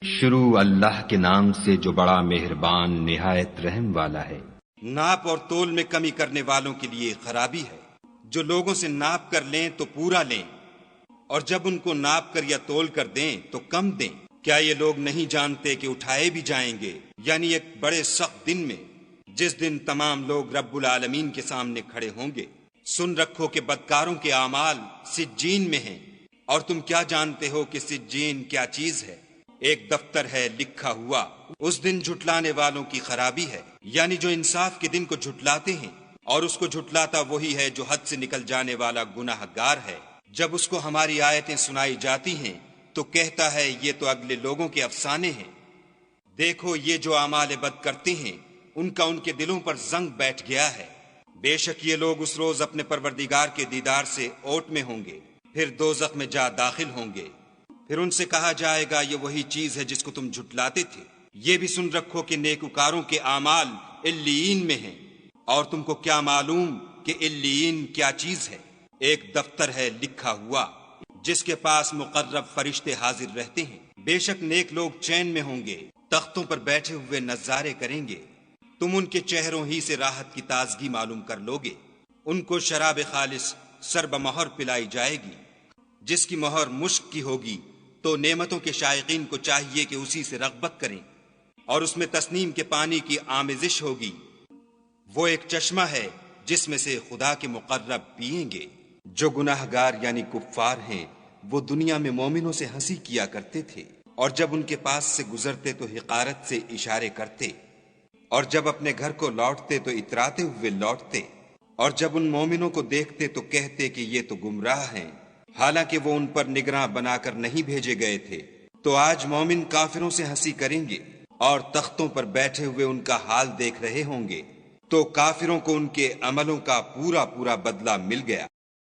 شروع اللہ کے نام سے جو بڑا مہربان نہایت رحم والا ہے۔ ناپ اور تول میں کمی کرنے والوں کے لیے خرابی ہے، جو لوگوں سے ناپ کر لیں تو پورا لیں، اور جب ان کو ناپ کر یا تول کر دیں تو کم دیں۔ کیا یہ لوگ نہیں جانتے کہ اٹھائے بھی جائیں گے، یعنی ایک بڑے سخت دن میں، جس دن تمام لوگ رب العالمین کے سامنے کھڑے ہوں گے۔ سن رکھو کہ بدکاروں کے اعمال سجین میں ہیں، اور تم کیا جانتے ہو کہ سجین کیا چیز ہے؟ ایک دفتر ہے لکھا ہوا۔ اس دن جھٹلانے والوں کی خرابی ہے، یعنی جو انصاف کے دن کو جھٹلاتے ہیں، اور اس کو جھٹلاتا وہی ہے جو حد سے نکل جانے والا گناہ گار ہے۔ جب اس کو ہماری آیتیں سنائی جاتی ہیں تو کہتا ہے یہ تو اگلے لوگوں کے افسانے ہیں۔ دیکھو یہ جو اعمال بد کرتے ہیں ان کا ان کے دلوں پر زنگ بیٹھ گیا ہے۔ بے شک یہ لوگ اس روز اپنے پروردگار کے دیدار سے اوٹ میں ہوں گے، پھر دوزخ میں جا داخل ہوں گے۔ پھر ان سے کہا جائے گا یہ وہی چیز ہے جس کو تم جھٹلاتے تھے۔ یہ بھی سن رکھو کہ نیکوکاروں کے اعمال علیین میں ہیں، اور تم کو کیا معلوم کہ علیین کیا چیز ہے؟ ایک دفتر ہے لکھا ہوا جس کے پاس مقرب فرشتے حاضر رہتے ہیں۔ بے شک نیک لوگ چین میں ہوں گے، تختوں پر بیٹھے ہوئے نظارے کریں گے۔ تم ان کے چہروں ہی سے راحت کی تازگی معلوم کر لوگے۔ ان کو شراب خالص سر بمہر پلائی جائے گی، جس کی مہر مشک کی ہوگی، تو نعمتوں کے شائقین کو چاہیے کہ اسی سے رغبت کریں، اور اس میں تسنیم کے پانی کی آمیزش ہوگی۔ وہ ایک چشمہ ہے جس میں سے خدا کے مقرب پئیں گے۔ جو گناہ گار یعنی کفار ہیں وہ دنیا میں مومنوں سے ہنسی کیا کرتے تھے، اور جب ان کے پاس سے گزرتے تو حقارت سے اشارے کرتے، اور جب اپنے گھر کو لوٹتے تو اتراتے ہوئے لوٹتے، اور جب ان مومنوں کو دیکھتے تو کہتے کہ یہ تو گمراہ ہیں، حالانکہ وہ ان پر نگراں بنا کر نہیں بھیجے گئے تھے۔ تو آج مومن کافروں سے ہنسی کریں گے، اور تختوں پر بیٹھے ہوئے ان کا حال دیکھ رہے ہوں گے، تو کافروں کو ان کے عملوں کا پورا پورا بدلہ مل گیا۔